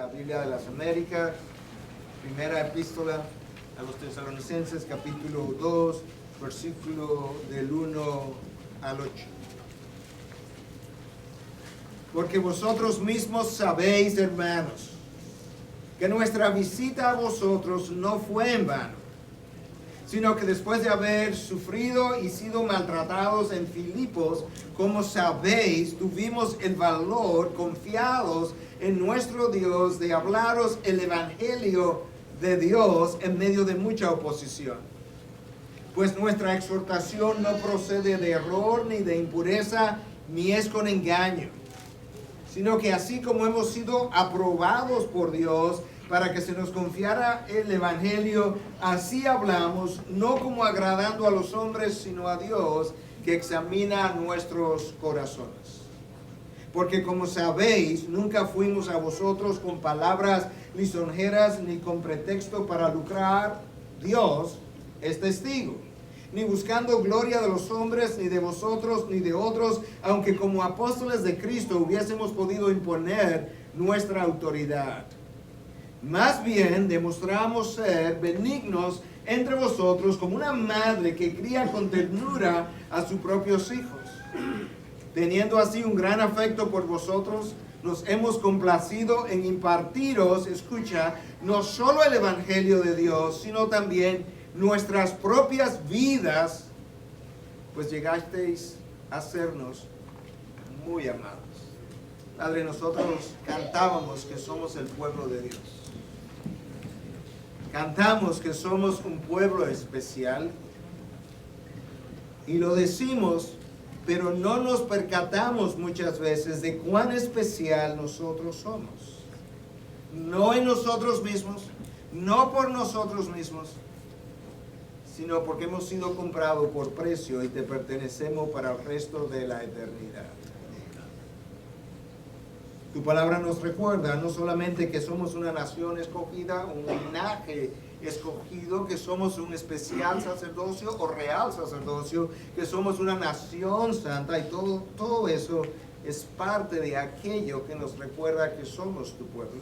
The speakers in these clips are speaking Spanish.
la Biblia de las Américas, primera epístola a los Tesalonicenses, capítulo 2, versículo del 1 al 8. Porque vosotros mismos sabéis, hermanos, que nuestra visita a vosotros no fue en vano, sino que después de haber sufrido y sido maltratados en Filipos, como sabéis, tuvimos el valor, confiados en nuestro Dios, de hablaros el Evangelio de Dios en medio de mucha oposición. Pues nuestra exhortación no procede de error ni de impureza, ni es con engaño, sino que así como hemos sido aprobados por Dios para que se nos confiara el Evangelio, así hablamos, no como agradando a los hombres, sino a Dios, que examina nuestros corazones. Porque como sabéis, nunca fuimos a vosotros con palabras lisonjeras ni con pretexto para lucrar. Dios es testigo. Ni buscando gloria de los hombres, ni de vosotros, ni de otros, aunque como apóstoles de Cristo hubiésemos podido imponer nuestra autoridad. Más bien demostramos ser benignos entre vosotros como una madre que cría con ternura a sus propios hijos. Teniendo así un gran afecto por vosotros, nos hemos complacido en impartiros, escucha, no solo el Evangelio de Dios, sino también nuestras propias vidas, pues llegasteis a sernos muy amados. Padre, nosotros cantábamos que somos el pueblo de Dios. Cantamos que somos un pueblo especial y lo decimos, pero no nos percatamos muchas veces de cuán especial nosotros somos. No en nosotros mismos, no por nosotros mismos, sino porque hemos sido comprados por precio y te pertenecemos para el resto de la eternidad. Tu palabra nos recuerda no solamente que somos una nación escogida, un linaje escogido, que somos un especial sacerdocio o real sacerdocio, que somos una nación santa, y todo eso es parte de aquello que nos recuerda que somos tu pueblo.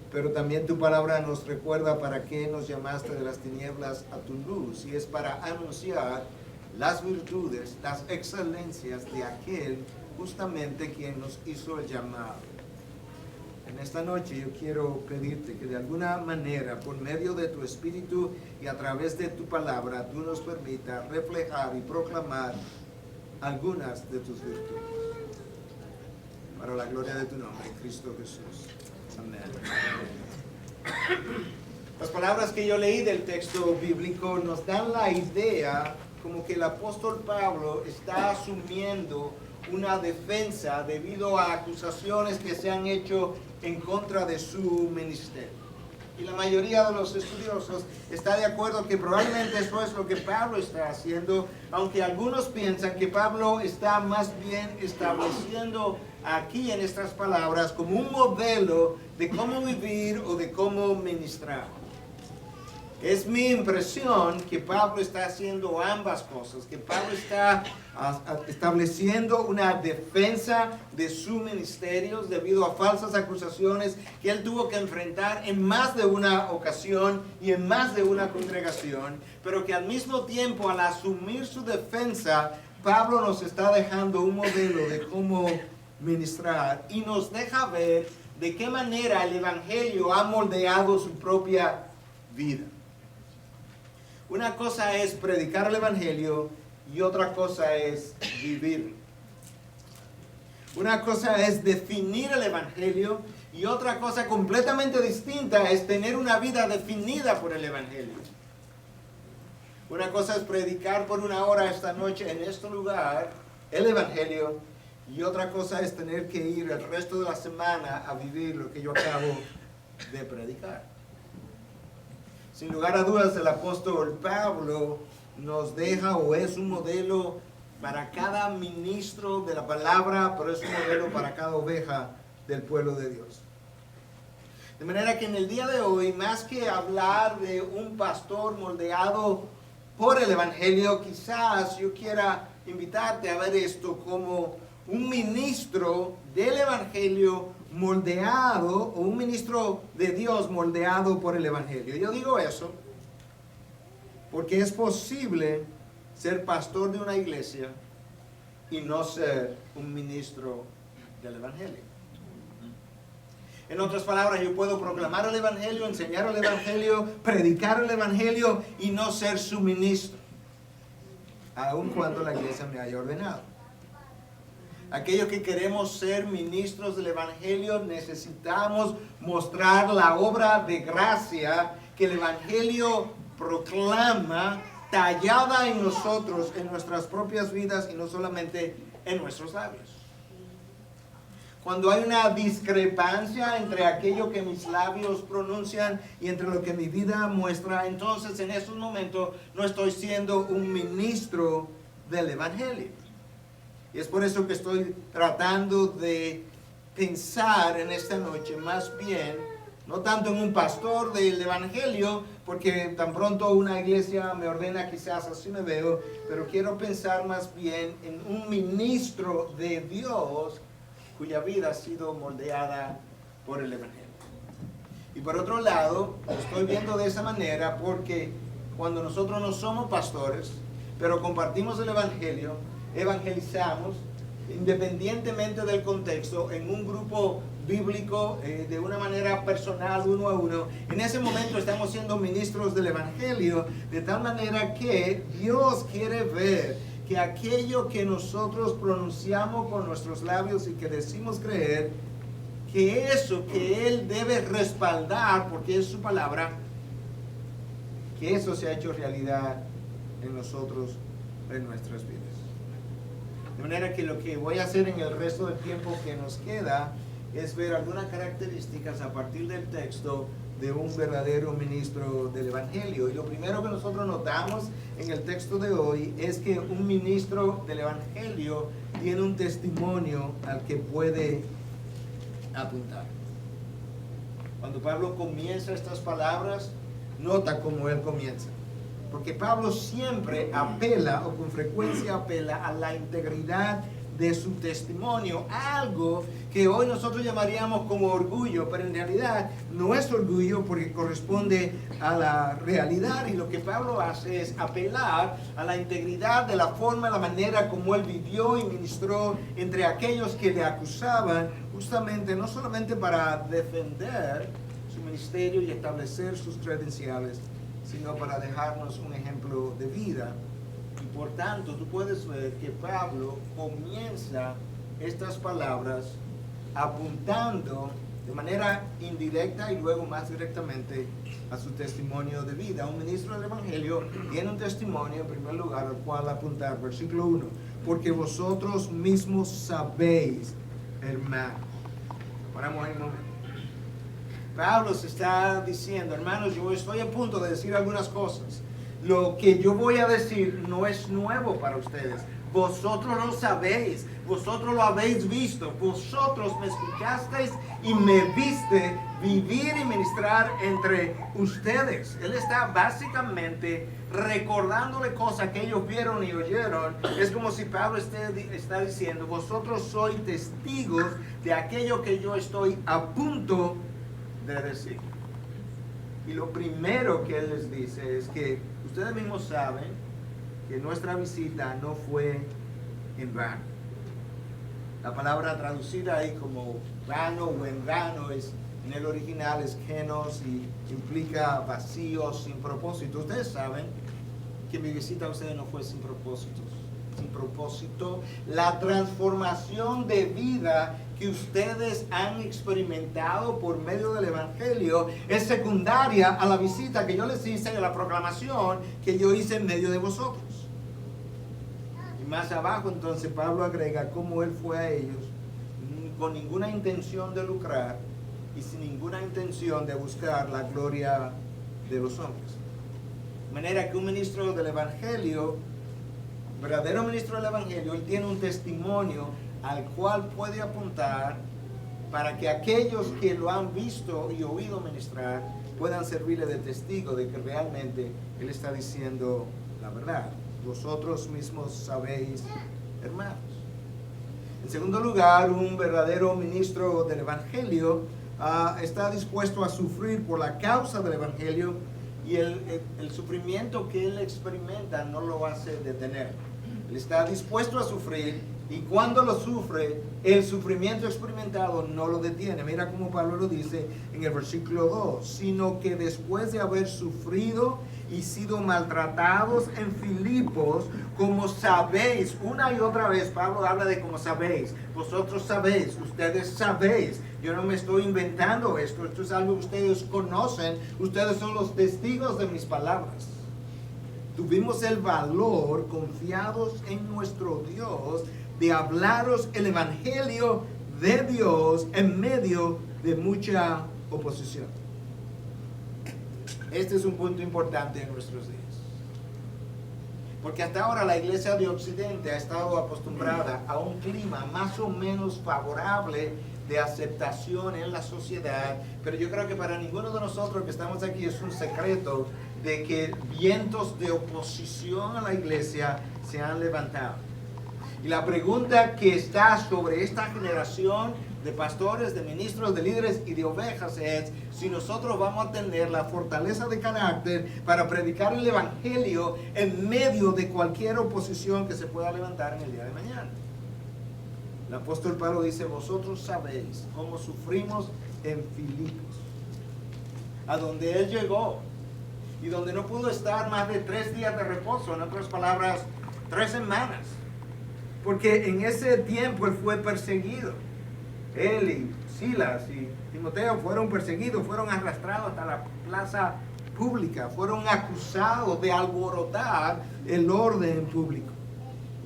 Pero también tu palabra nos recuerda para qué nos llamaste de las tinieblas a tu luz, y es para anunciar las virtudes, las excelencias de aquel justamente quien nos hizo el llamado. En esta noche yo quiero pedirte que de alguna manera, por medio de tu Espíritu y a través de tu palabra, tú nos permitas reflejar y proclamar algunas de tus virtudes. Para la gloria de tu nombre, Cristo Jesús. Amén. Las palabras que yo leí del texto bíblico nos dan la idea como que el apóstol Pablo está asumiendo una defensa debido a acusaciones que se han hecho en contra de su ministerio. Y la mayoría de los estudiosos está de acuerdo que probablemente eso es lo que Pablo está haciendo, aunque algunos piensan que Pablo está más bien estableciendo aquí en estas palabras como un modelo de cómo vivir o de cómo ministrar. Es mi impresión que Pablo está haciendo ambas cosas, que Pablo está estableciendo una defensa de su ministerio debido a falsas acusaciones que él tuvo que enfrentar en más de una ocasión y en más de una congregación, pero que al mismo tiempo, al asumir su defensa, Pablo nos está dejando un modelo de cómo ministrar y nos deja ver de qué manera el Evangelio ha moldeado su propia vida. Una cosa es predicar el Evangelio y otra cosa es vivir. Una cosa es definir el Evangelio y otra cosa completamente distinta es tener una vida definida por el Evangelio. Una cosa es predicar por una hora esta noche en este lugar el Evangelio y otra cosa es tener que ir el resto de la semana a vivir lo que yo acabo de predicar. Sin lugar a dudas, el apóstol Pablo nos deja o es un modelo para cada ministro de la palabra, pero es un modelo para cada oveja del pueblo de Dios. De manera que en el día de hoy, más que hablar de un pastor moldeado por el Evangelio, quizás yo quiera invitarte a ver esto como un ministro del Evangelio moldeado, o un ministro de Dios moldeado por el Evangelio. Yo digo eso porque es posible ser pastor de una iglesia y no ser un ministro del Evangelio. En otras palabras, yo puedo proclamar el Evangelio, enseñar el Evangelio, predicar el Evangelio y no ser su ministro, aun cuando la iglesia me haya ordenado. Aquellos que queremos ser ministros del Evangelio necesitamos mostrar la obra de gracia que el Evangelio proclama, tallada en nosotros, en nuestras propias vidas y no solamente en nuestros labios. Cuando hay una discrepancia entre aquello que mis labios pronuncian y entre lo que mi vida muestra, entonces en esos momentos no estoy siendo un ministro del Evangelio. Y es por eso que estoy tratando de pensar en esta noche más bien, no tanto en un pastor del Evangelio, porque tan pronto una iglesia me ordena, quizás así me veo, pero quiero pensar más bien en un ministro de Dios cuya vida ha sido moldeada por el Evangelio. Y por otro lado, lo estoy viendo de esa manera porque cuando nosotros no somos pastores, pero compartimos el Evangelio, evangelizamos, independientemente del contexto, en un grupo bíblico, de una manera personal, uno a uno, en ese momento estamos siendo ministros del Evangelio, de tal manera que Dios quiere ver que aquello que nosotros pronunciamos con nuestros labios y que decimos creer, que eso que Él debe respaldar, porque es su palabra, que eso se ha hecho realidad en nosotros, en nuestras vidas. De manera que lo que voy a hacer en el resto del tiempo que nos queda es ver algunas características a partir del texto de un verdadero ministro del Evangelio. Y lo primero que nosotros notamos en el texto de hoy es que un ministro del Evangelio tiene un testimonio al que puede apuntar. Cuando Pablo comienza estas palabras, nota cómo él comienza. Porque Pablo siempre apela, o con frecuencia apela, a la integridad de su testimonio, algo que hoy nosotros llamaríamos como orgullo, pero en realidad no es orgullo porque corresponde a la realidad, y lo que Pablo hace es apelar a la integridad de la forma, la manera como él vivió y ministró entre aquellos que le acusaban, justamente no solamente para defender su ministerio y establecer sus credenciales, sino para dejarnos un ejemplo de vida. Y por tanto, tú puedes ver que Pablo comienza estas palabras apuntando de manera indirecta y luego más directamente a su testimonio de vida. Un ministro del Evangelio tiene un testimonio, en primer lugar, al cual apuntar. Versículo 1. Porque vosotros mismos sabéis, hermanos. Paramos ahí un momento. Pablo se está diciendo, hermanos, yo estoy a punto de decir algunas cosas. Lo que yo voy a decir no es nuevo para ustedes. Vosotros lo sabéis, vosotros lo habéis visto, vosotros me escuchasteis y me viste vivir y ministrar entre ustedes. Él está básicamente recordándole cosas que ellos vieron y oyeron. Es como si Pablo está diciendo, vosotros sois testigos de aquello que yo estoy a punto de decir. Y lo primero que él les dice es que ustedes mismos saben que nuestra visita no fue en vano. La palabra traducida ahí como vano o en vano en el original es kenos y implica vacío, sin propósito. Ustedes saben que mi visita a ustedes no fue sin propósitos. Sin propósito, la transformación de vida que ustedes han experimentado por medio del Evangelio es secundaria a la visita que yo les hice, a la proclamación que yo hice en medio de vosotros. Y más abajo entonces Pablo agrega cómo él fue a ellos con ninguna intención de lucrar y sin ninguna intención de buscar la gloria de los hombres. De manera que un ministro del Evangelio, verdadero ministro del Evangelio, él tiene un testimonio al cual puede apuntar para que aquellos que lo han visto y oído ministrar puedan servirle de testigo de que realmente él está diciendo la verdad. Vosotros mismos sabéis, hermanos. En segundo lugar, un verdadero ministro del Evangelio está dispuesto a sufrir por la causa del Evangelio, y el sufrimiento que él experimenta no lo hace detener. Él está dispuesto a sufrir, y cuando lo sufre, el sufrimiento experimentado no lo detiene. Mira cómo Pablo lo dice en el versículo 2, sino que después de haber sufrido y sido maltratados en Filipos, como sabéis, una y otra vez Pablo habla de como sabéis, vosotros sabéis, ustedes sabéis, yo no me estoy inventando esto es algo que ustedes conocen, ustedes son los testigos de mis palabras. Tuvimos el valor, confiados en nuestro Dios, de hablaros el Evangelio de Dios en medio de mucha oposición. Este es un punto importante en nuestros días. Porque hasta ahora la iglesia de Occidente ha estado acostumbrada a un clima más o menos favorable de aceptación en la sociedad, pero yo creo que para ninguno de nosotros que estamos aquí es un secreto de que vientos de oposición a la iglesia se han levantado. Y la pregunta que está sobre esta generación de pastores, de ministros, de líderes y de ovejas es si nosotros vamos a tener la fortaleza de carácter para predicar el Evangelio en medio de cualquier oposición que se pueda levantar en el día de mañana. El apóstol Pablo dice, vosotros sabéis cómo sufrimos en Filipos, a donde él llegó y donde no pudo estar más de 3 días de reposo, en otras palabras, 3 semanas, porque en ese tiempo él fue perseguido. Él y Silas y Timoteo fueron perseguidos, fueron arrastrados hasta la plaza pública, fueron acusados de alborotar el orden público.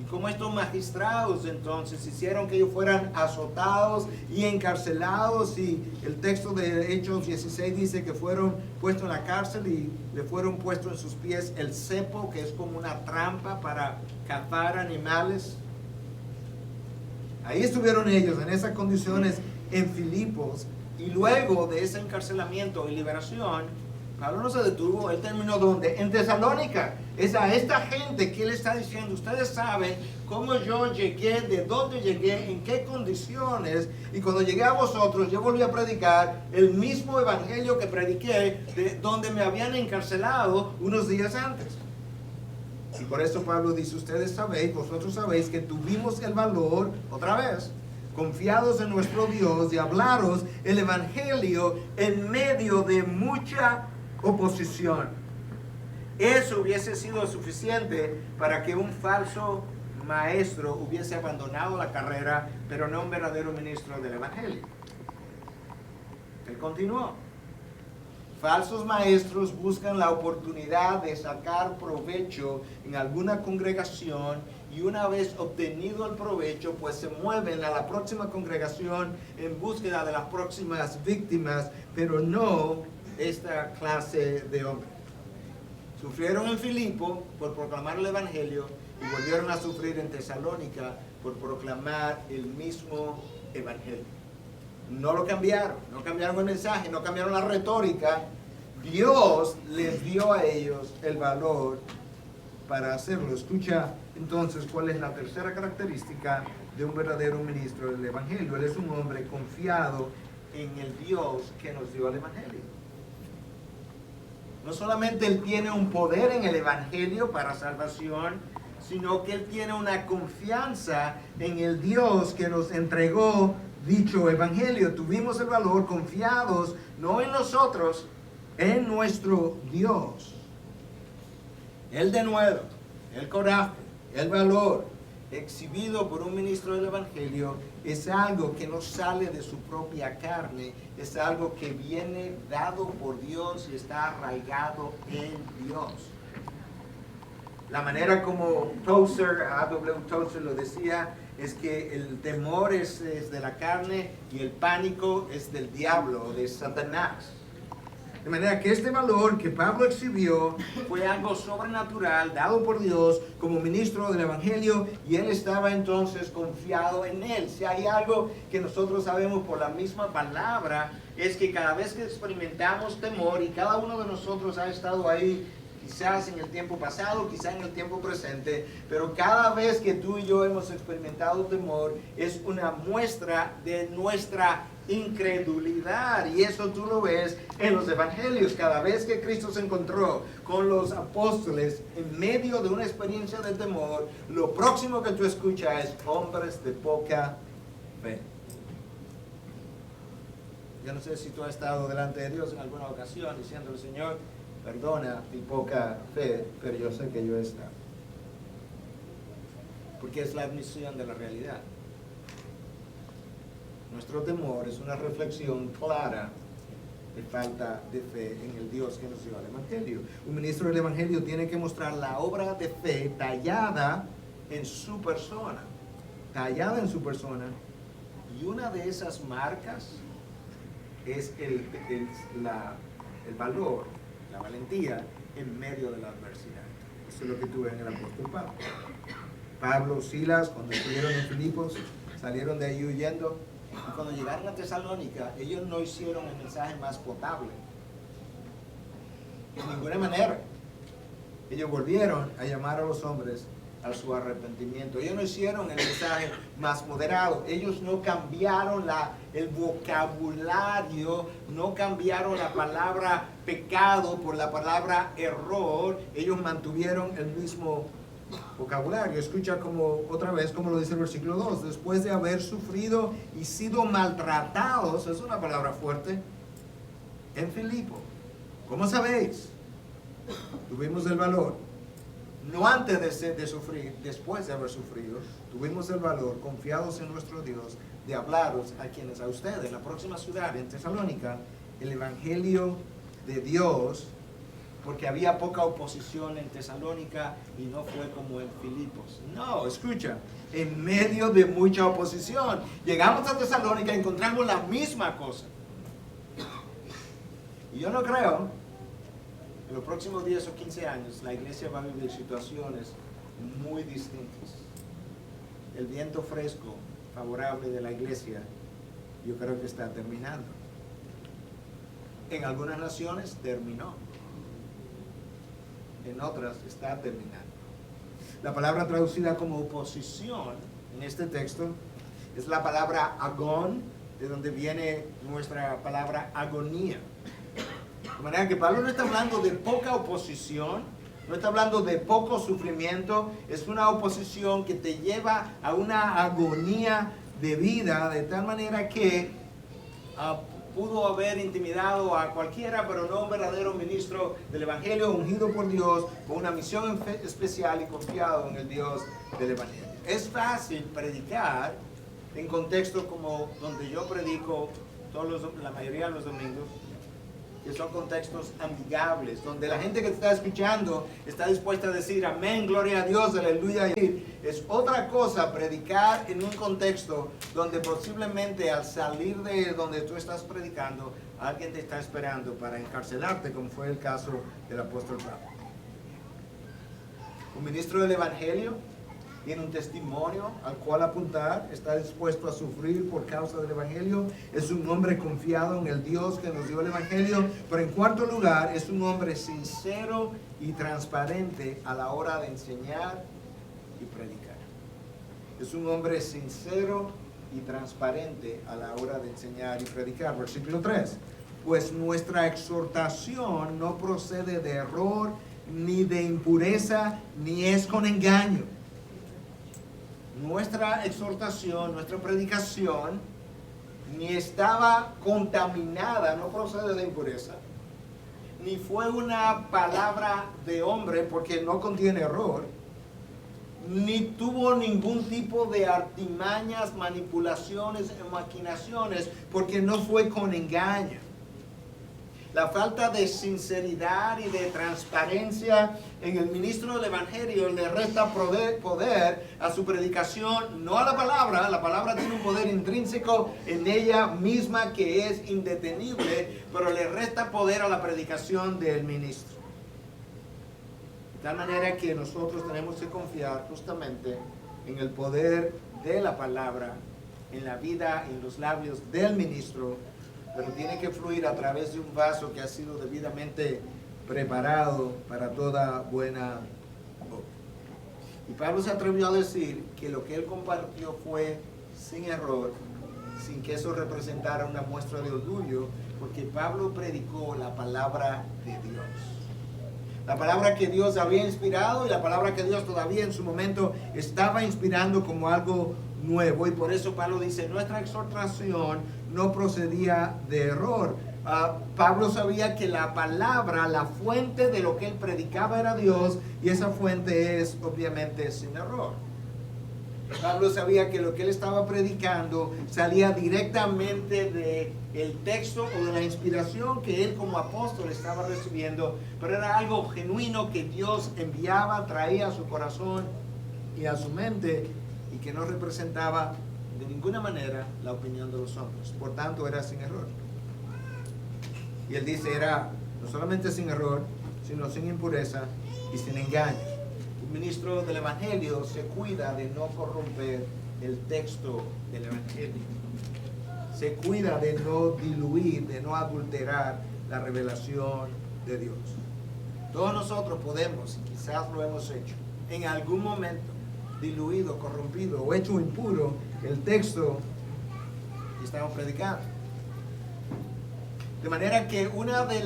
Y como estos magistrados entonces hicieron que ellos fueran azotados y encarcelados, y el texto de Hechos 16 dice que fueron puestos en la cárcel y le fueron puestos en sus pies el cepo, que es como una trampa para cazar animales. Ahí estuvieron ellos en esas condiciones en Filipos, y luego de ese encarcelamiento y liberación, Pablo no se detuvo. Él terminó ¿dónde? En Tesalónica. Es a esta gente que él está diciendo, ustedes saben cómo yo llegué, de dónde llegué, en qué condiciones, y cuando llegué a vosotros yo volví a predicar el mismo evangelio que prediqué de donde me habían encarcelado unos días antes. Y por eso Pablo dice, ustedes sabéis, vosotros sabéis que tuvimos el valor, otra vez, confiados en nuestro Dios, de hablaros el Evangelio en medio de mucha oposición. Eso hubiese sido suficiente para que un falso maestro hubiese abandonado la carrera, pero no un verdadero ministro del Evangelio. Él continuó. Falsos maestros buscan la oportunidad de sacar provecho en alguna congregación, y una vez obtenido el provecho, pues se mueven a la próxima congregación en búsqueda de las próximas víctimas, pero no esta clase de hombres. Sufrieron en Filipo por proclamar el Evangelio, y volvieron a sufrir en Tesalónica por proclamar el mismo Evangelio. No lo cambiaron, no cambiaron el mensaje, no cambiaron la retórica. Dios les dio a ellos el valor para hacerlo. Escucha entonces cuál es la tercera característica de un verdadero ministro del Evangelio. Él es un hombre confiado en el Dios que nos dio el Evangelio. No solamente él tiene un poder en el Evangelio para salvación, sino que él tiene una confianza en el Dios que nos entregó dicho Evangelio. Tuvimos el valor confiados, no en nosotros, en nuestro Dios. El denuedo, el coraje, el valor exhibido por un ministro del Evangelio es algo que no sale de su propia carne, es algo que viene dado por Dios y está arraigado en Dios. La manera como Tozer, A.W. Tozer lo decía, es que el temor es de la carne y el pánico es del diablo, de Satanás. De manera que este valor que Pablo exhibió fue algo sobrenatural, dado por Dios como ministro del Evangelio, y él estaba entonces confiado en él. Si hay algo que nosotros sabemos por la misma palabra, es que cada vez que experimentamos temor, y cada uno de nosotros ha estado ahí quizás en el tiempo pasado, quizás en el tiempo presente, pero cada vez que tú y yo hemos experimentado temor, es una muestra de nuestra incredulidad. Y eso tú lo ves en los evangelios. Cada vez que Cristo se encontró con los apóstoles en medio de una experiencia de temor, lo próximo que tú escuchas es hombres de poca fe. Yo no sé si tú has estado delante de Dios en alguna ocasión diciéndole: Señor, perdona mi poca fe, pero yo sé que yo he estado. Porque es la admisión de la realidad. Nuestro temor es una reflexión clara de falta de fe en el Dios que nos dio el Evangelio. Un ministro del Evangelio tiene que mostrar la obra de fe tallada en su persona. Tallada en su persona. Y una de esas marcas es el valor, la valentía en medio de la adversidad. Eso es lo que tú ves en el apóstol Pablo. Pablo, Silas, cuando estuvieron en Filipos, salieron de ahí huyendo. Y cuando llegaron a Tesalónica, ellos no hicieron el mensaje más potable. De ninguna manera. Ellos volvieron a llamar a los hombres a su arrepentimiento. Ellos no hicieron el mensaje más moderado. Ellos no cambiaron el vocabulario, no cambiaron la palabra pecado por la palabra error. Ellos mantuvieron el mismo vocabulario. Escucha otra vez como lo dice el versículo 2. Después de haber sufrido y sido maltratados, es una palabra fuerte, en Filipo. ¿Cómo sabéis? Tuvimos el valor. No antes de sufrir, después de haber sufrido, tuvimos el valor, confiados en nuestro Dios, de hablaros a ustedes, en la próxima ciudad, en Tesalónica, el Evangelio de Dios, porque había poca oposición en Tesalónica y no fue como en Filipos. No, escucha, en medio de mucha oposición. Llegamos a Tesalónica y encontramos la misma cosa. Y yo no creo, en los próximos 10 o 15 años, la iglesia va a vivir situaciones muy distintas. El viento fresco, favorable de la iglesia, yo creo que está terminando. En algunas naciones terminó. En otras está terminando. La palabra traducida como oposición en este texto es la palabra agón, de donde viene nuestra palabra agonía. De manera que Pablo no está hablando de poca oposición, no está hablando de poco sufrimiento, es una oposición que te lleva a una agonía de vida, de tal manera que pudo haber intimidado a cualquiera, pero no un verdadero ministro del Evangelio, ungido por Dios, con una misión especial y confiado en el Dios del Evangelio. Es fácil predicar en contextos como donde yo predico la mayoría de los domingos, que son contextos amigables, donde la gente que te está escuchando está dispuesta a decir amén, gloria a Dios, aleluya. Es otra cosa predicar en un contexto donde posiblemente al salir de donde tú estás predicando, alguien te está esperando para encarcelarte, como fue el caso del apóstol Pablo. Un ministro del Evangelio tiene un testimonio al cual apuntar, está dispuesto a sufrir por causa del Evangelio, es un hombre confiado en el Dios que nos dio el Evangelio, pero en cuarto lugar es un hombre sincero y transparente a la hora de enseñar y predicar. Es un hombre sincero y transparente a la hora de enseñar y predicar. Versículo 3. Pues nuestra exhortación no procede de error, ni de impureza, ni es con engaño. Nuestra exhortación, nuestra predicación, ni estaba contaminada, no procede de impureza, ni fue una palabra de hombre porque no contiene error, ni tuvo ningún tipo de artimañas, manipulaciones o maquinaciones porque no fue con engaño. La falta de sinceridad y de transparencia en el ministro del Evangelio le resta poder a su predicación, no a la palabra tiene un poder intrínseco en ella misma que es indetenible, pero le resta poder a la predicación del ministro. De tal manera que nosotros tenemos que confiar justamente en el poder de la palabra, en la vida, en los labios del ministro, pero tiene que fluir a través de un vaso que ha sido debidamente preparado para toda buena obra. Y Pablo se atrevió a decir que lo que él compartió fue sin error, sin que eso representara una muestra de orgullo, porque Pablo predicó la palabra de Dios. La palabra que Dios había inspirado y la palabra que Dios todavía en su momento estaba inspirando como algo nuevo. Y por eso Pablo dice, nuestra exhortación no procedía de error. Pablo sabía que la palabra, la fuente de lo que él predicaba era Dios, y esa fuente es obviamente sin error. Pablo sabía que lo que él estaba predicando salía directamente del texto o de la inspiración que él como apóstol estaba recibiendo, pero era algo genuino que Dios enviaba, traía a su corazón y a su mente, y que no representaba de ninguna manera la opinión de los hombres. Por tanto, era sin error. Y él dice, era no solamente sin error, sino sin impureza y sin engaño. Un ministro del Evangelio se cuida de no corromper el texto del Evangelio. Se cuida de no diluir, de no adulterar la revelación de Dios. Todos nosotros podemos, y quizás lo hemos hecho, en algún momento, diluido, corrompido o hecho impuro el texto que estamos predicando. De manera que uno de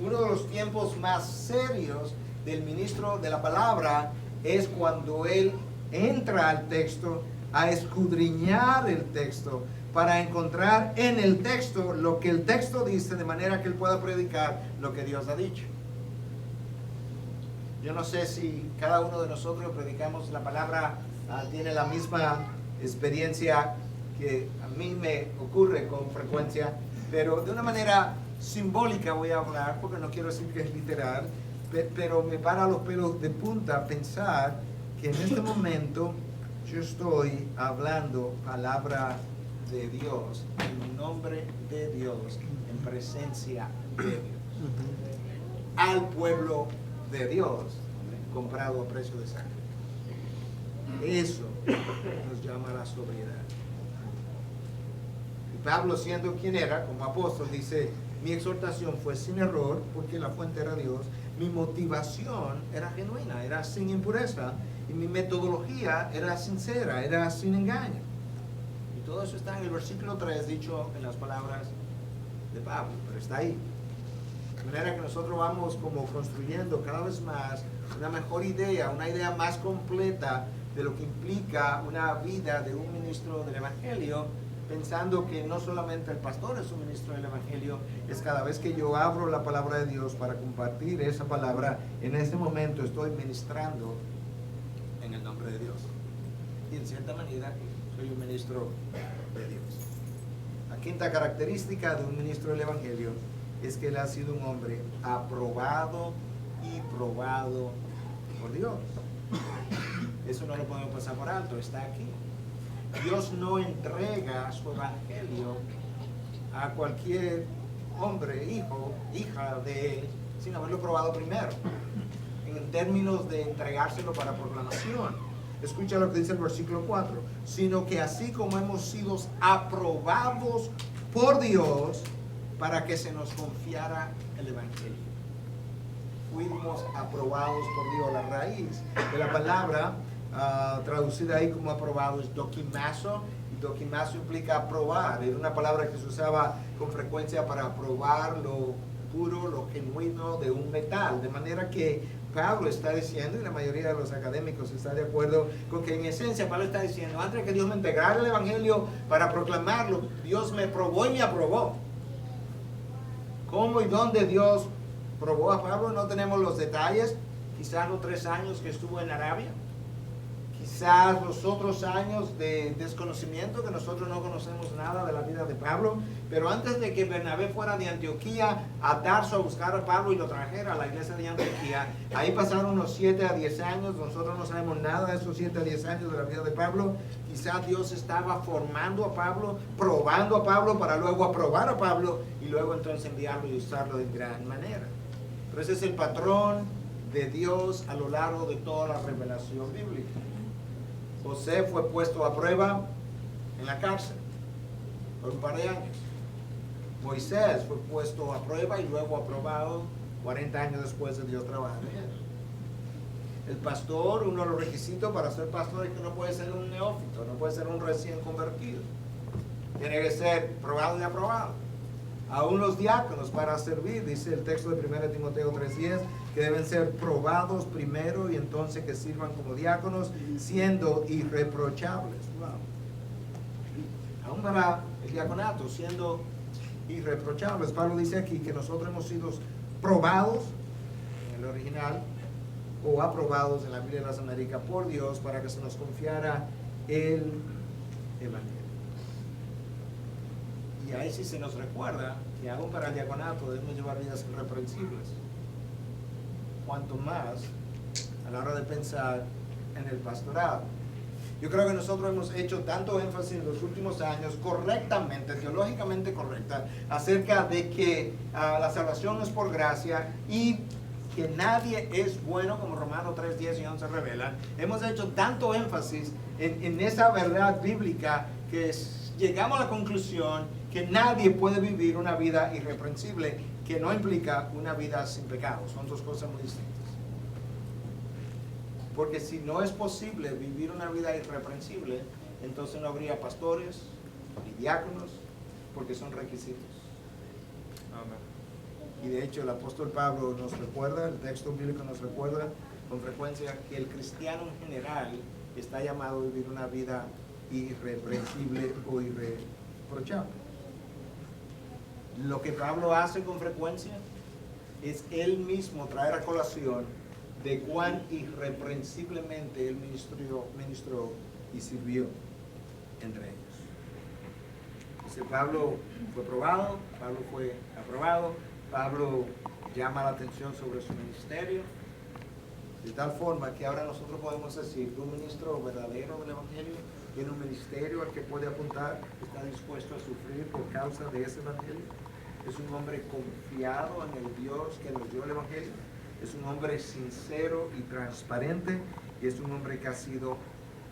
los tiempos más serios del ministro de la palabra es cuando él entra al texto a escudriñar el texto para encontrar en el texto lo que el texto dice, de manera que él pueda predicar lo que Dios ha dicho. Yo no sé si cada uno de nosotros que predicamos la palabra tiene la misma experiencia que a mí me ocurre con frecuencia, pero de una manera simbólica voy a hablar, porque no quiero decir que es literal, pero me para los pelos de punta pensar que en este momento yo estoy hablando palabra de Dios, en nombre de Dios, en presencia de Dios, al pueblo de Dios, comprado a precio de sangre. Eso nos llama a la sobriedad. Y Pablo, siendo quien era, como apóstol, dice, mi exhortación fue sin error, porque la fuente era Dios. Mi motivación era genuina, era sin impureza, y mi metodología era sincera, era sin engaño. Y todo eso está en el versículo 3, dicho en las palabras de Pablo, pero está ahí. De manera que nosotros vamos como construyendo cada vez más una mejor idea, una idea más completa de lo que implica una vida de un ministro del Evangelio, pensando que no solamente el pastor es un ministro del Evangelio, es cada vez que yo abro la palabra de Dios para compartir esa palabra, en ese momento estoy ministrando en el nombre de Dios. Y en cierta manera soy un ministro de Dios. La quinta característica de un ministro del Evangelio es que él ha sido un hombre aprobado y probado por Dios. Eso no lo podemos pasar por alto, está aquí. Dios no entrega su evangelio a cualquier hombre, hijo, hija de él, sin haberlo probado primero, en términos de entregárselo para proclamación. Escucha lo que dice el versículo 4, sino que así como hemos sido aprobados por Dios para que se nos confiara el evangelio. Fuimos aprobados por Dios. La raíz de la palabra traducida ahí como aprobado es dokimazo, y dokimazo implica aprobar. Era una palabra que se usaba con frecuencia para aprobar lo puro, lo genuino de un metal, de manera que Pablo está diciendo, y la mayoría de los académicos está de acuerdo con que en esencia Pablo está diciendo, antes de que Dios me entregara el evangelio para proclamarlo, Dios me probó y me aprobó. ¿Cómo y dónde Dios probó a Pablo? No tenemos los detalles. Quizás los 3 años que estuvo en Arabia, quizás los otros años de desconocimiento, que nosotros no conocemos nada de la vida de Pablo, pero antes de que Bernabé fuera de Antioquía a Tarso a buscar a Pablo y lo trajera a la iglesia de Antioquía, ahí pasaron unos 7 a 10 años, nosotros no sabemos nada de esos 7 a 10 años de la vida de Pablo. Quizás Dios estaba formando a Pablo, probando a Pablo para luego aprobar a Pablo y luego entonces enviarlo y usarlo de gran manera. Pero ese es el patrón de Dios a lo largo de toda la revelación bíblica. José fue puesto a prueba en la cárcel por un par de años. Moisés fue puesto a prueba y luego aprobado 40 años después de Dios trabaja en él. El pastor, uno de los requisitos para ser pastor es que no puede ser un neófito, no puede ser un recién convertido. Tiene que ser probado y aprobado. Aún los diáconos para servir, dice el texto de 1 Timoteo 3:10, que deben ser probados primero y entonces que sirvan como diáconos, siendo irreprochables. Wow. Aún para el diaconato, siendo irreprochables. Pablo dice aquí que nosotros hemos sido probados, en el original, o aprobados en la Biblia de las Américas por Dios para que se nos confiara el Evangelio. Y ahí sí se nos recuerda que aún para el diaconato debemos llevar vidas irreprensibles. Cuanto más a la hora de pensar en el pastorado. Yo creo que nosotros hemos hecho tanto énfasis en los últimos años, correctamente, teológicamente correcta, acerca de que la salvación es por gracia y que nadie es bueno, como Romanos 3, 10 y 11 revelan. Hemos hecho tanto énfasis en esa verdad bíblica que llegamos a la conclusión que nadie puede vivir una vida irreprensible, que no implica una vida sin pecado. Son dos cosas muy distintas. Porque si no es posible vivir una vida irreprensible, entonces no habría pastores ni diáconos, porque son requisitos. Amén. Y de hecho el apóstol Pablo nos recuerda, el texto bíblico nos recuerda con frecuencia que el cristiano en general está llamado a vivir una vida irreprensible o irreprochable. Lo que Pablo hace con frecuencia es él mismo traer a colación de cuán irreprensiblemente él ministró y sirvió entre ellos. Dice, Pablo fue probado, Pablo fue aprobado, Pablo llama la atención sobre su ministerio, de tal forma que ahora nosotros podemos decir que un ministro verdadero del Evangelio tiene un ministerio al que puede apuntar, está dispuesto a sufrir por causa de ese Evangelio. Es un hombre confiado en el Dios que nos dio el Evangelio. Es un hombre sincero y transparente. Y es un hombre que ha sido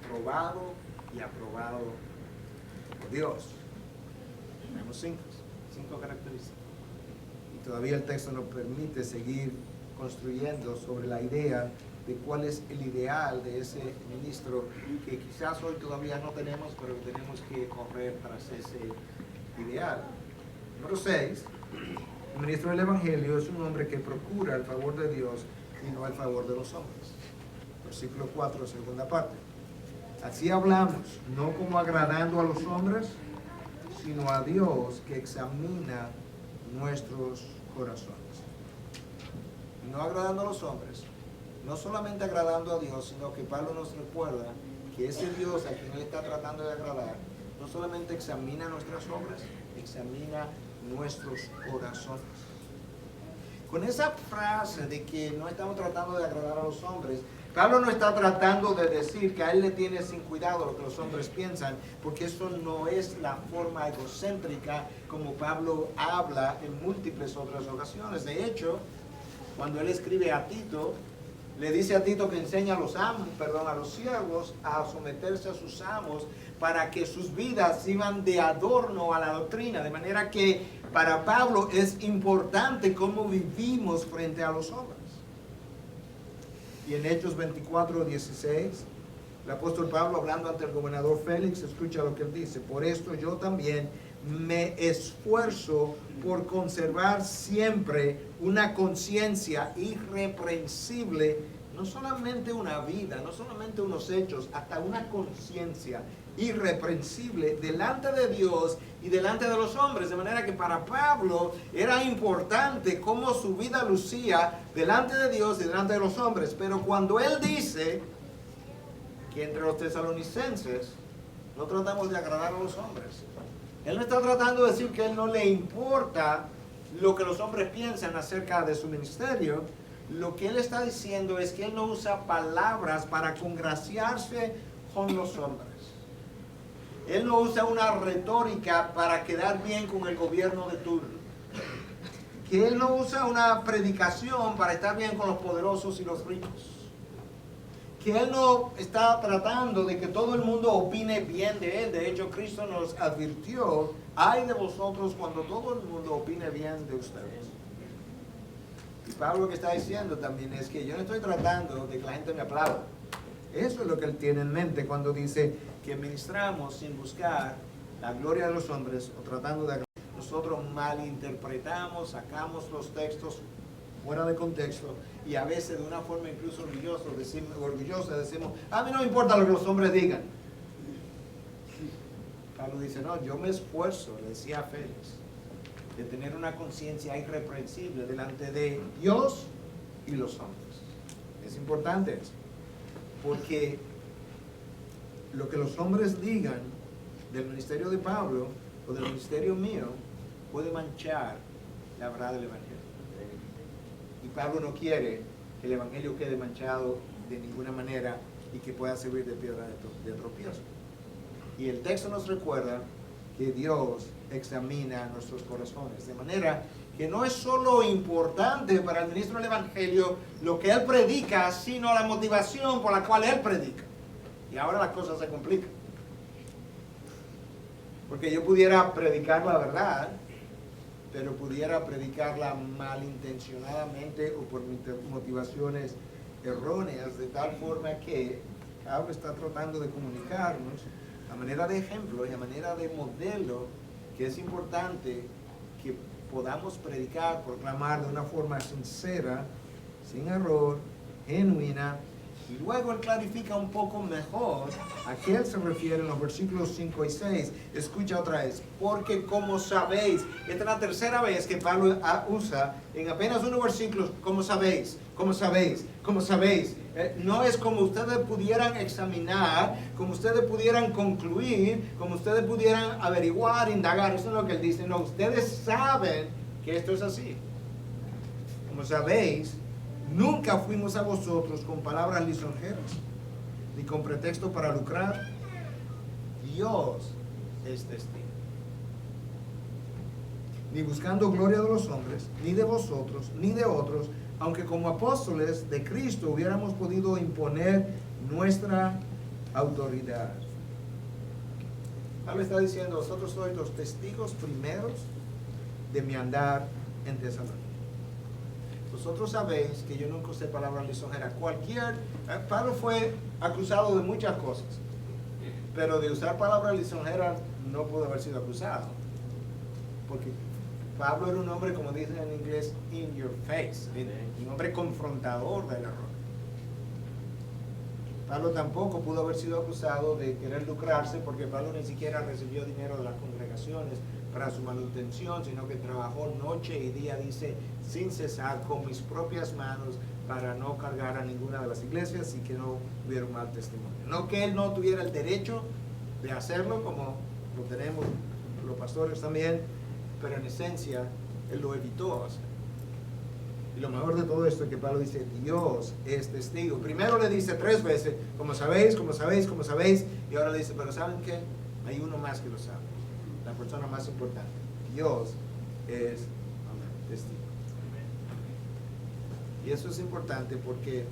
probado y aprobado por Dios. Tenemos cinco características. Y todavía el texto nos permite seguir construyendo sobre la idea de cuál es el ideal de ese ministro que quizás hoy todavía no tenemos, pero tenemos que correr tras ese ideal. Número 6, el ministro del Evangelio es un hombre que procura el favor de Dios y no el favor de los hombres. Versículo 4, segunda parte. Así hablamos, no como agradando a los hombres, sino a Dios que examina nuestros corazones. No agradando a los hombres, no solamente agradando a Dios, sino que Pablo nos recuerda que ese Dios a quien él está tratando de agradar, no solamente examina nuestras obras, examina nuestros corazones. Con esa frase de que no estamos tratando de agradar a los hombres, Pablo no está tratando de decir que a él le tiene sin cuidado lo que los hombres piensan, porque eso no es la forma egocéntrica como Pablo habla en múltiples otras ocasiones. De hecho, cuando él escribe a Tito, le dice a Tito que enseña a los siervos a someterse a sus amos para que sus vidas sirvan de adorno a la doctrina. De manera que para Pablo es importante cómo vivimos frente a los hombres. Y en Hechos 24:16, el apóstol Pablo, hablando ante el gobernador Félix, escucha lo que él dice: por esto yo también me esfuerzo por conservar siempre una conciencia irreprensible, no solamente una vida, no solamente unos hechos, hasta una conciencia irreprensible delante de Dios y delante de los hombres. De manera que para Pablo era importante cómo su vida lucía delante de Dios y delante de los hombres. Pero cuando él dice que entre los tesalonicenses no tratamos de agradar a los hombres, él no está tratando de decir que a él no le importa lo que los hombres piensan acerca de su ministerio. Lo que él está diciendo es que él no usa palabras para congraciarse con los hombres. Él no usa una retórica para quedar bien con el gobierno de turno. Que él no usa una predicación para estar bien con los poderosos y los ricos. Que él no está tratando de que todo el mundo opine bien de él. De hecho, Cristo nos advirtió: ay de vosotros cuando todo el mundo opine bien de ustedes. Y Pablo lo que está diciendo también es que yo no estoy tratando de que la gente me aplauda. Eso es lo que él tiene en mente cuando dice que ministramos sin buscar la gloria de los hombres o tratando de... Nosotros malinterpretamos, sacamos los textos fuera de contexto y a veces de una forma incluso orgullosa decimos, a mí no me importa lo que los hombres digan. Pablo dice, no, yo me esfuerzo, le decía a Félix, de tener una conciencia irreprensible delante de Dios y los hombres. Es importante eso, porque lo que los hombres digan del ministerio de Pablo o del ministerio mío puede manchar la verdad del Evangelio. Y Pablo no quiere que el Evangelio quede manchado de ninguna manera y que pueda servir de piedra de tropiezo. Y el texto nos recuerda que Dios examina nuestros corazones, de manera que no es solo importante para el ministro del Evangelio lo que él predica, sino la motivación por la cual él predica. Y ahora las cosas se complican. Porque yo pudiera predicar la verdad, pero pudiera predicarla malintencionadamente o por motivaciones erróneas, de tal forma que Pablo está tratando de comunicarnos a manera de ejemplo y a manera de modelo que es importante que podamos predicar, proclamar de una forma sincera, sin error, genuina. Y luego él clarifica un poco mejor a qué él se refiere en los versículos 5 y 6. Escucha otra vez. Porque como sabéis, esta es la tercera vez que Pablo usa en apenas unos versículos, como sabéis, como sabéis, como sabéis. No es como ustedes pudieran examinar, como ustedes pudieran concluir, como ustedes pudieran averiguar, indagar. Eso es lo que él dice. No, ustedes saben que esto es así. Como sabéis, nunca fuimos a vosotros con palabras lisonjeras, ni con pretexto para lucrar. Dios es testigo. Ni buscando gloria de los hombres, ni de vosotros, ni de otros, aunque como apóstoles de Cristo hubiéramos podido imponer nuestra autoridad. Pablo está diciendo, vosotros sois los testigos primeros de mi andar en Tesalónica. Vosotros sabéis que yo nunca usé palabras lisonjeras. Pablo fue acusado de muchas cosas, pero de usar palabras lisonjeras no pudo haber sido acusado, porque Pablo era un hombre, como dicen en inglés, in your face, un hombre confrontador del error. Pablo tampoco pudo haber sido acusado de querer lucrarse, porque Pablo ni siquiera recibió dinero de las congregaciones para su manutención, sino que trabajó noche y día, dice, sin cesar, con mis propias manos, para no cargar a ninguna de las iglesias y que no hubiera un mal testimonio. No que él no tuviera el derecho de hacerlo, como lo tenemos los pastores también, pero en esencia él lo evitó hacer. Y lo mejor de todo esto es que Pablo dice, Dios es testigo. Primero le dice 3 veces, como sabéis, como sabéis, como sabéis, y ahora le dice, pero ¿saben qué? Hay uno más que lo sabe, la persona más importante. Dios es testigo. Y eso es importante porque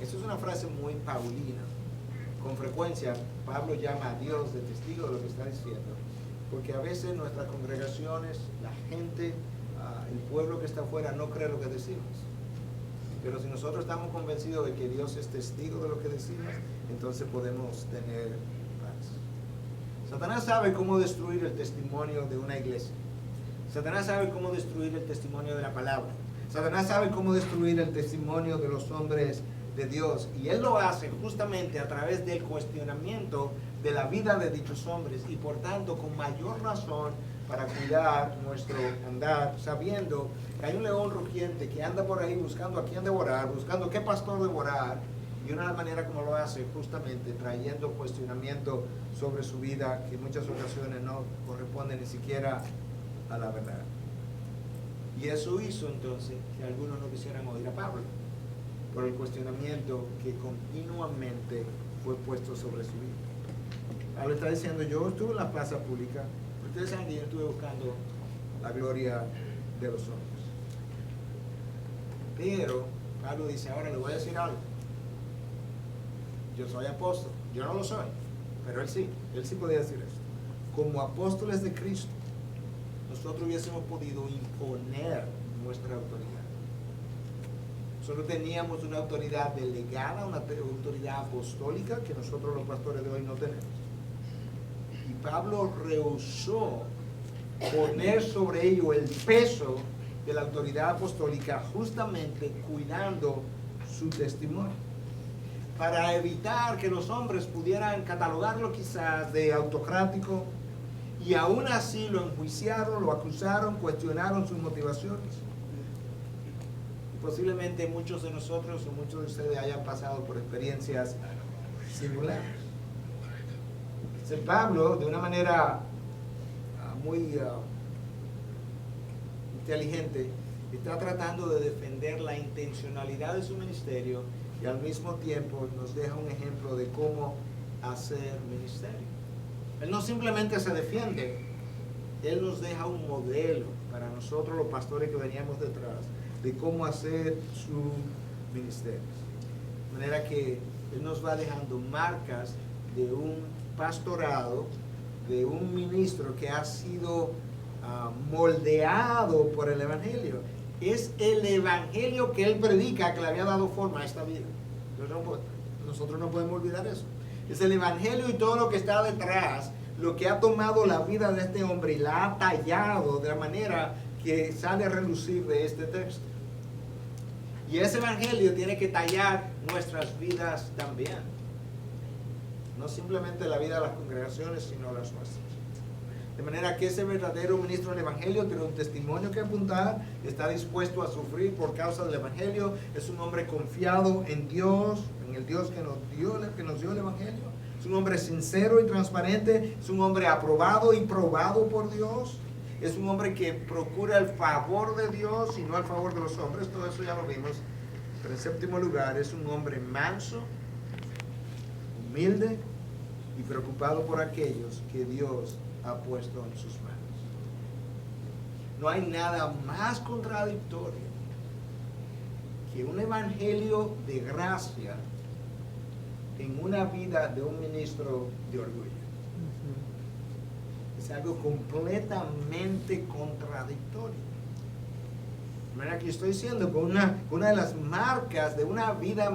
eso es una frase muy paulina. Con frecuencia Pablo llama a Dios de testigo de lo que está diciendo, porque a veces nuestras congregaciones, la gente, el pueblo que está afuera no cree lo que decimos. Pero si nosotros estamos convencidos de que Dios es testigo de lo que decimos, entonces podemos tener paz. Satanás sabe cómo destruir el testimonio de una iglesia. Satanás sabe cómo destruir el testimonio de la palabra. Satanás sabe cómo destruir el testimonio de los hombres de Dios. Y él lo hace justamente a través del cuestionamiento de la vida de dichos hombres. Y por tanto, con mayor razón, para cuidar nuestro andar, sabiendo que hay un león rugiente que anda por ahí buscando a quién devorar, buscando qué pastor devorar. Y una de las maneras como lo hace, justamente trayendo cuestionamiento sobre su vida, que en muchas ocasiones no corresponde ni siquiera a la verdad. Y eso hizo entonces que algunos no quisieran oír a Pablo, por el cuestionamiento que continuamente fue puesto sobre su vida. Pablo está diciendo, yo estuve en la plaza pública, ustedes saben que yo estuve buscando la gloria de los hombres. Pero Pablo dice, ahora le voy a decir algo. Yo soy apóstol, yo no lo soy, pero él sí podía decir eso. Como apóstoles de Cristo, nosotros hubiésemos podido imponer nuestra autoridad. Nosotros teníamos una autoridad delegada, una autoridad apostólica que nosotros los pastores de hoy no tenemos. Y Pablo rehusó poner sobre ello el peso de la autoridad apostólica, justamente cuidando su testimonio, para evitar que los hombres pudieran catalogarlo quizás de autocrático, y aún así lo enjuiciaron, lo acusaron, cuestionaron sus motivaciones. Y posiblemente muchos de nosotros o muchos de ustedes hayan pasado por experiencias similares. Pablo, de una manera muy inteligente, está tratando de defender la intencionalidad de su ministerio y al mismo tiempo nos deja un ejemplo de cómo hacer ministerio. Él no simplemente se defiende, él nos deja un modelo para nosotros los pastores que veníamos detrás de cómo hacer su ministerio. De manera que él nos va dejando marcas de un pastorado, de un ministro que ha sido moldeado por el Evangelio. Es el Evangelio que él predica que le había dado forma a esta vida. Nosotros no podemos olvidar eso. Es el Evangelio y todo lo que está detrás, lo que ha tomado la vida de este hombre y la ha tallado de la manera que sale a relucir de este texto. Y ese Evangelio tiene que tallar nuestras vidas también. No simplemente la vida de las congregaciones, sino las nuestras. De manera que ese verdadero ministro del Evangelio tiene un testimonio que apuntar, está dispuesto a sufrir por causa del Evangelio, es un hombre confiado en Dios, en el Dios que nos dio el Evangelio, es un hombre sincero y transparente, es un hombre aprobado y probado por Dios, es un hombre que procura el favor de Dios y no el favor de los hombres, todo eso ya lo vimos. Pero en séptimo lugar, es un hombre manso, humilde y preocupado por aquellos que Dios ha puesto en sus manos. No hay nada más contradictorio que un evangelio de gracia en una vida de un ministro de orgullo. Es algo completamente contradictorio. De manera que estoy diciendo que una de las marcas de una vida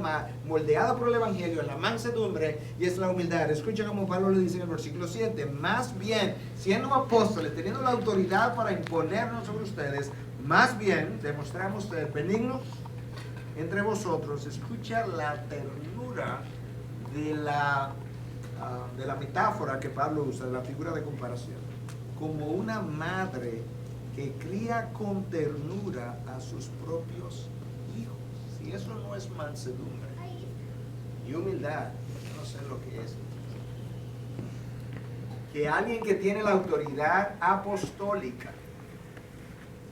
moldeada por el Evangelio es la mansedumbre y es la humildad. Escucha como Pablo le dice en el versículo 7, más bien, siendo apóstoles, teniendo la autoridad para imponernos sobre ustedes, más bien demostramos ser benignos entre vosotros. Escucha la ternura de la metáfora que Pablo usa, de la figura de comparación, como una madre que cría con ternura a sus propios hijos. Si eso no es mansedumbre y humildad, no sé lo que es. Que alguien que tiene la autoridad apostólica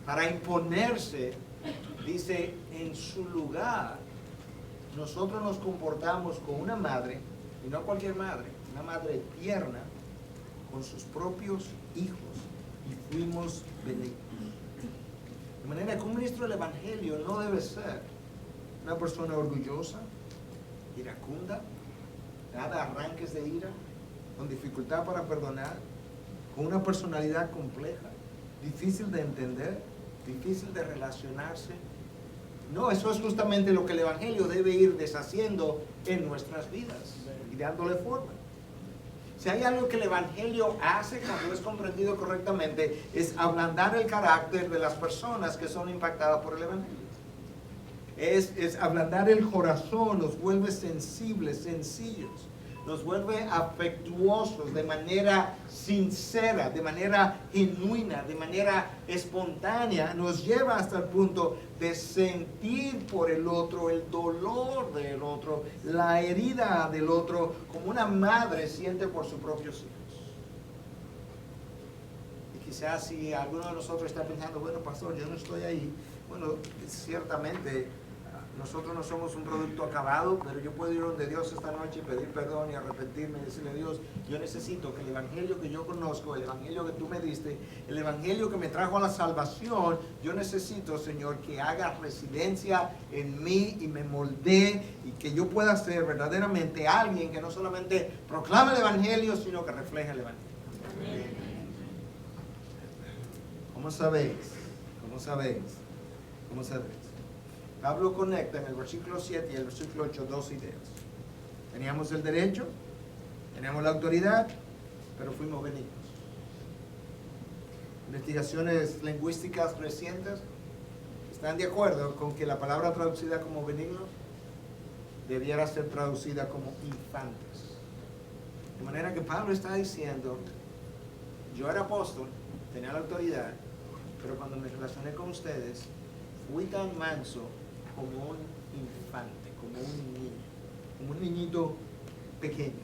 para imponerse, dice, en su lugar, nosotros nos comportamos con una madre, y no cualquier madre, una madre tierna, con sus propios hijos, y fuimos benignos. De manera que un ministro del Evangelio no debe ser una persona orgullosa, iracunda, nada arranques de ira, con dificultad para perdonar, con una personalidad compleja, difícil de entender, difícil de relacionarse. No, eso es justamente lo que el Evangelio debe ir deshaciendo en nuestras vidas y dándole forma. Si hay algo que el Evangelio hace cuando es comprendido correctamente, es ablandar el carácter de las personas que son impactadas por el Evangelio. Es ablandar el corazón, nos vuelve sensibles, sencillos, nos vuelve afectuosos de manera sincera, de manera genuina, de manera espontánea, nos lleva hasta el punto de sentir por el otro el dolor del otro, la herida del otro, como una madre siente por sus propios hijos. Y quizás si alguno de nosotros está pensando, bueno, pastor, yo no estoy ahí, bueno, ciertamente nosotros no somos un producto acabado, pero yo puedo ir donde Dios esta noche y pedir perdón y arrepentirme y decirle a Dios, yo necesito que el evangelio que yo conozco, el evangelio que tú me diste, el evangelio que me trajo a la salvación, yo necesito, Señor, que haga residencia en mí y me moldee y que yo pueda ser verdaderamente alguien que no solamente proclame el evangelio, sino que refleje el evangelio. Amén. ¿Cómo sabéis? ¿Cómo sabéis? ¿Cómo sabéis? Pablo conecta en el versículo 7 y el versículo 8 dos ideas. Teníamos el derecho, teníamos la autoridad, pero fuimos benignos. Investigaciones lingüísticas recientes están de acuerdo con que la palabra traducida como benignos debiera ser traducida como infantes. De manera que Pablo está diciendo, yo era apóstol, tenía la autoridad, pero cuando me relacioné con ustedes, fui tan manso como un infante, como un niño, como un niñito pequeño.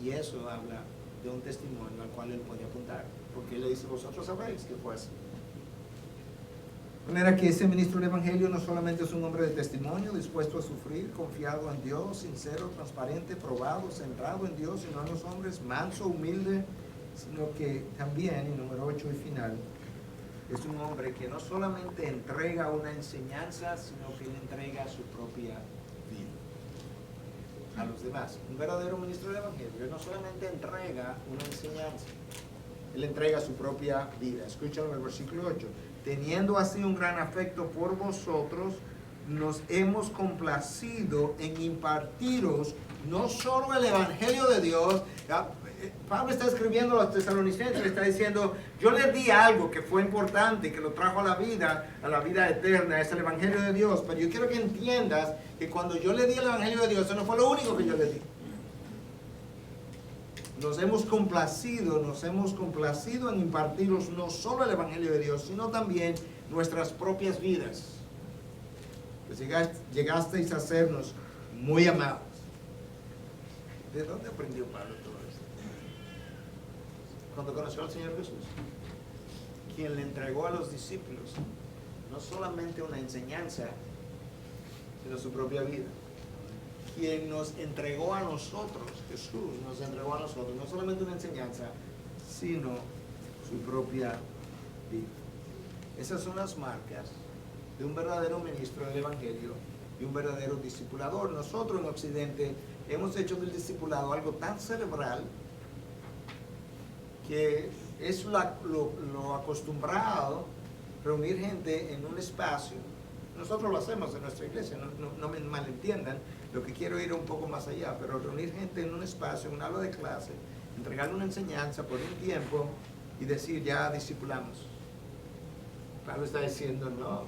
Y eso habla de un testimonio al cual él puede apuntar, porque él le dice, vosotros sabéis que fue así. De manera que ese ministro del Evangelio no solamente es un hombre de testimonio, dispuesto a sufrir, confiado en Dios, sincero, transparente, probado, centrado en Dios y no en los hombres, manso, humilde, sino que también, y número 8 y final, es un hombre que no solamente entrega una enseñanza, sino que le entrega su propia vida a los demás. Un verdadero ministro del Evangelio no solamente entrega una enseñanza, él entrega su propia vida. Escúchalo en el versículo 8. Teniendo así un gran afecto por vosotros, nos hemos complacido en impartiros no solo el Evangelio de Dios. Pablo está escribiendo a los tesalonicenses, le está diciendo, yo les di algo que fue importante, que lo trajo a la vida eterna, es el Evangelio de Dios, pero yo quiero que entiendas que cuando yo le di el Evangelio de Dios, eso no fue lo único que yo le di. Nos hemos complacido en impartiros no solo el Evangelio de Dios, sino también nuestras propias vidas. Pues llegasteis a sernos muy amados. ¿De dónde aprendió Pablo todo esto? Cuando conoció al Señor Jesús, quien le entregó a los discípulos no solamente una enseñanza, sino su propia vida. Quien nos entregó a nosotros, Jesús nos entregó a nosotros, no solamente una enseñanza, sino su propia vida. Esas son las marcas de un verdadero ministro del Evangelio y un verdadero discipulador. Nosotros en Occidente hemos hecho del discipulado algo tan cerebral que es lo acostumbrado reunir gente en un espacio. Nosotros lo hacemos en nuestra iglesia, no me malentiendan, lo que quiero ir un poco más allá, pero reunir gente en un espacio, en un aula de clase, entregarle una enseñanza por un tiempo y decir, ya discipulamos. Pablo está diciendo no,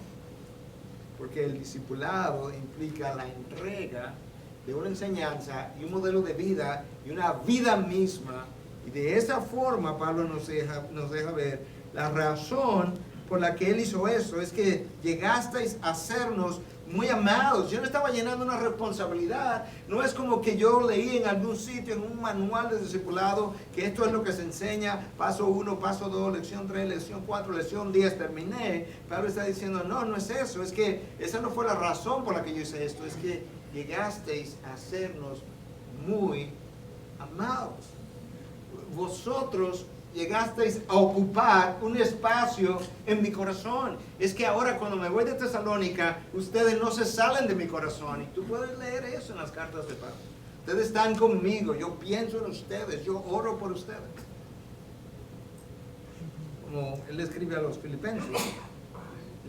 porque el discipulado implica la entrega de una enseñanza y un modelo de vida y una vida misma, y de esa forma Pablo nos deja ver la razón por la que él hizo eso, es que llegasteis a sernos muy amados. Yo no estaba llenando una responsabilidad, no es como que yo leí en algún sitio, en un manual de discipulado, que esto es lo que se enseña, paso 1, paso 2, lección 3, lección 4, lección 10, terminé. Pablo está diciendo, no es eso, es que esa no fue la razón por la que yo hice esto, es que llegasteis a sernos muy amados. Vosotros llegasteis a ocupar un espacio en mi corazón. Es que ahora cuando me voy de Tesalónica, ustedes no se salen de mi corazón. Y tú puedes leer eso en las cartas de Pablo. Ustedes están conmigo, yo pienso en ustedes, yo oro por ustedes. Como él escribe a los filipenses,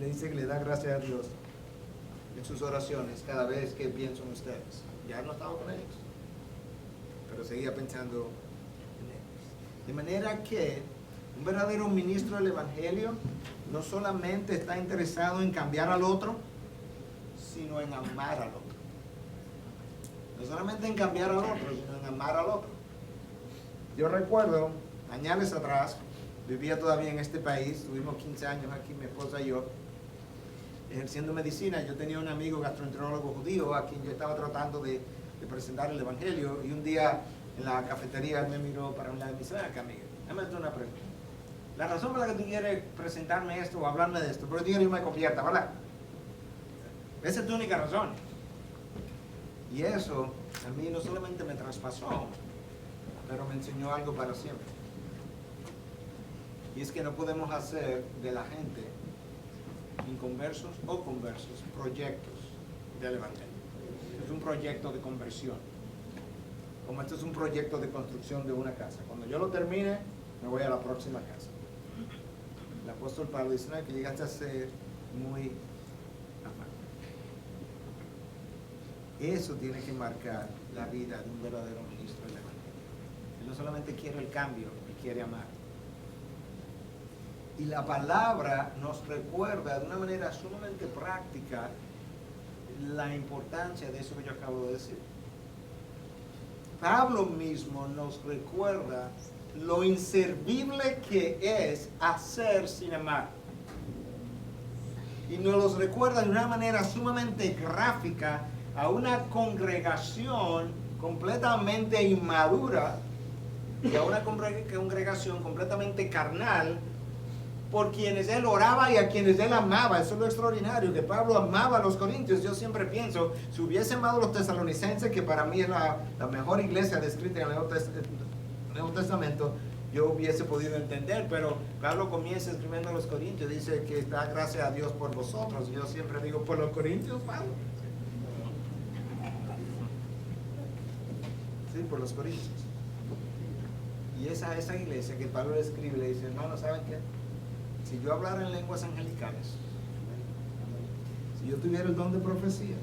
le dice que le da gracias a Dios en sus oraciones cada vez que pienso en ustedes. Ya no estaba con ellos, pero seguía pensando. De manera que un verdadero ministro del Evangelio no solamente está interesado en cambiar al otro, sino en amar al otro. No solamente en cambiar al otro, sino en amar al otro. Yo recuerdo, años atrás, vivía todavía en este país, tuvimos 15 años aquí, mi esposa y yo, ejerciendo medicina. Yo tenía un amigo gastroenterólogo judío a quien yo estaba tratando de presentar el Evangelio, y un día en la cafetería él me miró para un lado y me dice, acá, Miguel, déjame hacer una pregunta. La razón por la que tú quieres presentarme esto o hablarme de esto, porque tú quieres que yo me convierta, ¿verdad? Esa es tu única razón. Y eso a mí no solamente me traspasó, pero me enseñó algo para siempre. Y es que no podemos hacer de la gente inconversos o conversos proyectos del Evangelio. Es un proyecto de conversión. Como esto es un proyecto de construcción de una casa. Cuando yo lo termine, me voy a la próxima casa. El apóstol Pablo dice, no, que llegaste a ser muy Eso tiene que marcar la vida de un verdadero ministro del Evangelio. Él no solamente quiere el cambio, él quiere amar. Y la palabra nos recuerda de una manera sumamente práctica la importancia de eso que yo acabo de decir. Pablo mismo nos recuerda lo inservible que es hacer sin amar. Y nos los recuerda de una manera sumamente gráfica a una congregación completamente inmadura y a una congregación completamente carnal por quienes él oraba y a quienes él amaba. Eso es lo extraordinario, que Pablo amaba a los corintios. Yo siempre pienso, si hubiese amado a los tesalonicenses, que para mí es la mejor iglesia descrita en el Nuevo Testamento, yo hubiese podido entender, pero Pablo comienza escribiendo a los corintios, dice que da gracias a Dios por vosotros. Yo siempre digo, ¿por los corintios, Pablo? Sí, por los corintios. Y esa iglesia que Pablo le escribe, le dice, hermano, ¿saben qué? Si yo hablara en lenguas angelicales, si yo tuviera el don de profecía,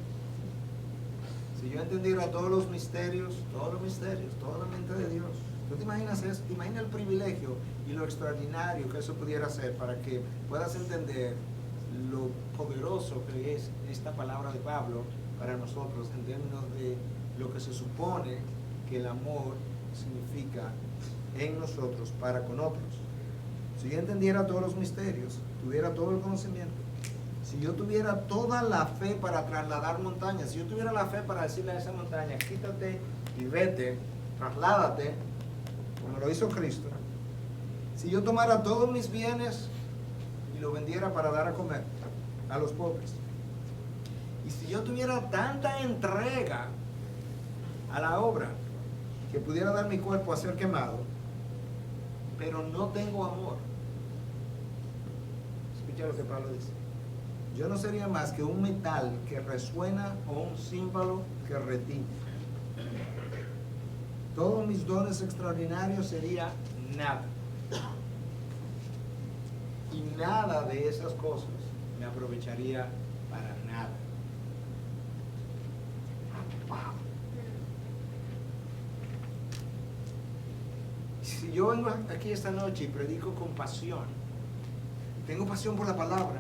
si yo entendiera todos los misterios, toda la mente de Dios, ¿tú te imaginas eso? ¿Te imaginas el privilegio y lo extraordinario que eso pudiera ser para que puedas entender lo poderoso que es esta palabra de Pablo para nosotros en términos de lo que se supone que el amor significa en nosotros para con otros? Si yo entendiera todos los misterios, tuviera todo el conocimiento, si yo tuviera toda la fe para trasladar montañas, si yo tuviera la fe para decirle a esa montaña, quítate y vete, trasládate, como lo hizo Cristo, si yo tomara todos mis bienes y lo vendiera para dar a comer a los pobres, y si yo tuviera tanta entrega a la obra que pudiera dar mi cuerpo a ser quemado, pero no tengo amor, escucha lo que Pablo dice, yo no sería más que un metal que resuena o un címbalo que retiñe. Todos mis dones extraordinarios sería nada. Y nada de esas cosas me aprovecharía para nada. Wow. Si yo vengo aquí esta noche y predico con pasión, tengo pasión por la palabra,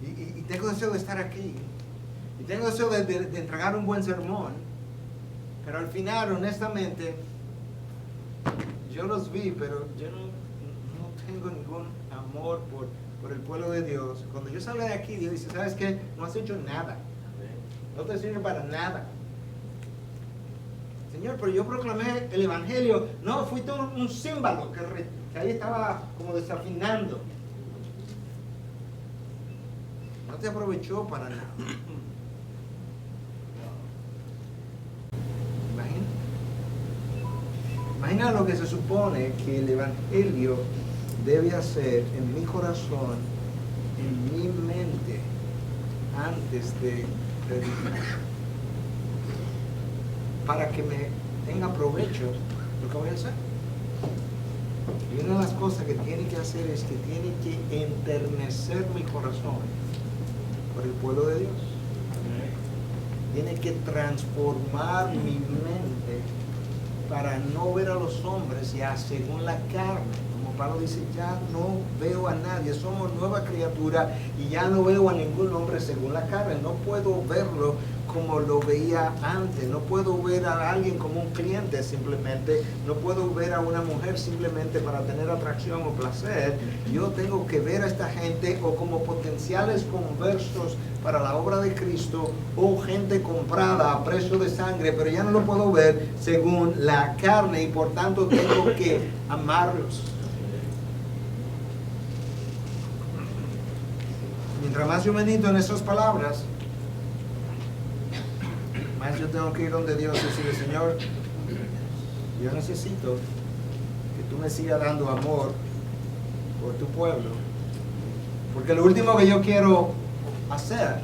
y tengo deseo de estar aquí, y tengo deseo de entregar un buen sermón, pero al final, honestamente, yo los vi, pero yo no tengo ningún amor por el pueblo de Dios. Cuando yo salga de aquí, Dios dice, ¿sabes qué? No has hecho nada. No te sirve para nada. Señor, pero yo proclamé el Evangelio. No, fuiste un címbalo que ahí estaba como desafinando. No te aprovechó para nada. Imagina lo que se supone que el Evangelio debe hacer en mi corazón, en mi mente, antes de predicar, para que me tenga provecho lo que voy a hacer. Y una de las cosas que tiene que hacer es que tiene que enternecer mi corazón por el pueblo de Dios. Tiene que transformar mi mente para no ver a los hombres ya según la carne. Como Pablo dice, ya no veo a nadie, somos nueva criatura y ya no veo a ningún hombre según la carne. No puedo verlo como lo veía antes, no puedo ver a alguien como un cliente simplemente, no puedo ver a una mujer simplemente para tener atracción o placer. Yo tengo que ver a esta gente o como potenciales conversos para la obra de Cristo o gente comprada a precio de sangre, pero ya no lo puedo ver según la carne y por tanto tengo que amarlos. Mientras más yo medito en esas palabras, más yo tengo que ir donde Dios y decirle, Señor, yo necesito que tú me sigas dando amor por tu pueblo, porque lo último que yo quiero hacer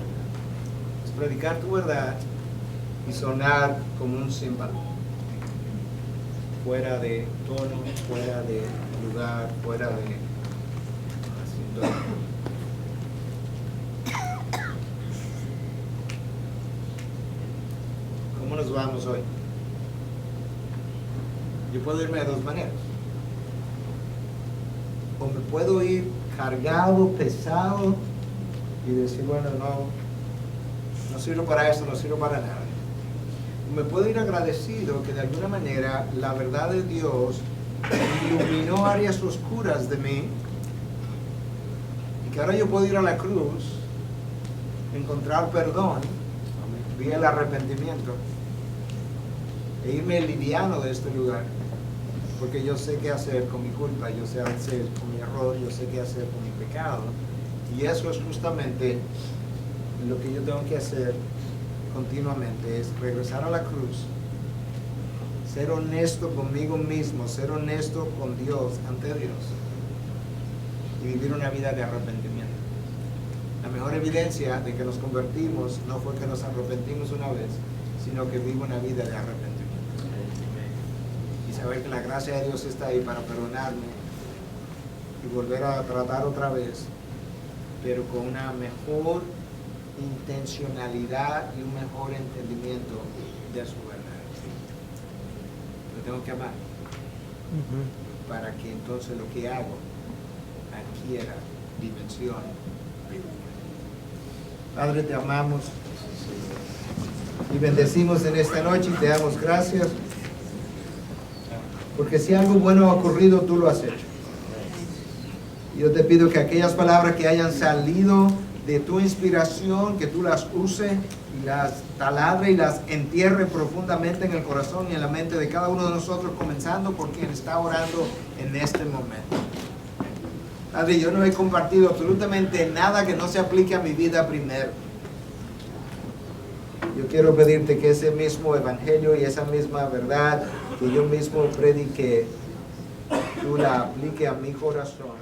es predicar tu verdad y sonar como un címbalo, fuera de tono, fuera de lugar, fuera de sintonía. vamos hoy. Yo puedo irme de dos maneras. O me puedo ir cargado, pesado y decir, bueno, no sirvo para eso, no sirvo para nada. O me puedo ir agradecido que de alguna manera la verdad de Dios iluminó áreas oscuras de mí y que ahora yo puedo ir a la cruz, encontrar perdón vía el arrepentimiento e irme liviano de este lugar, porque yo sé qué hacer con mi culpa, yo sé qué hacer con mi error, yo sé qué hacer con mi pecado, y eso es justamente lo que yo tengo que hacer continuamente, es regresar a la cruz, ser honesto conmigo mismo, ser honesto con Dios, ante Dios, y vivir una vida de arrepentimiento. La mejor evidencia de que nos convertimos no fue que nos arrepentimos una vez, sino que vivo una vida de arrepentimiento. Y saber que la gracia de Dios está ahí para perdonarme y volver a tratar otra vez, pero con una mejor intencionalidad y un mejor entendimiento de su verdad. Lo tengo que amar para que entonces lo que hago adquiera dimensión bíblica. Padre, te amamos y bendecimos en esta noche y te damos gracias porque si algo bueno ha ocurrido, tú lo has hecho. Yo te pido que aquellas palabras que hayan salido de tu inspiración, que tú las uses y las taladre y las entierre profundamente en el corazón y en la mente de cada uno de nosotros, comenzando por quien está orando en este momento. Padre, yo no he compartido absolutamente nada que no se aplique a mi vida primero. Yo quiero pedirte que ese mismo evangelio y esa misma verdad que yo mismo prediqué, tú la apliques a mi corazón.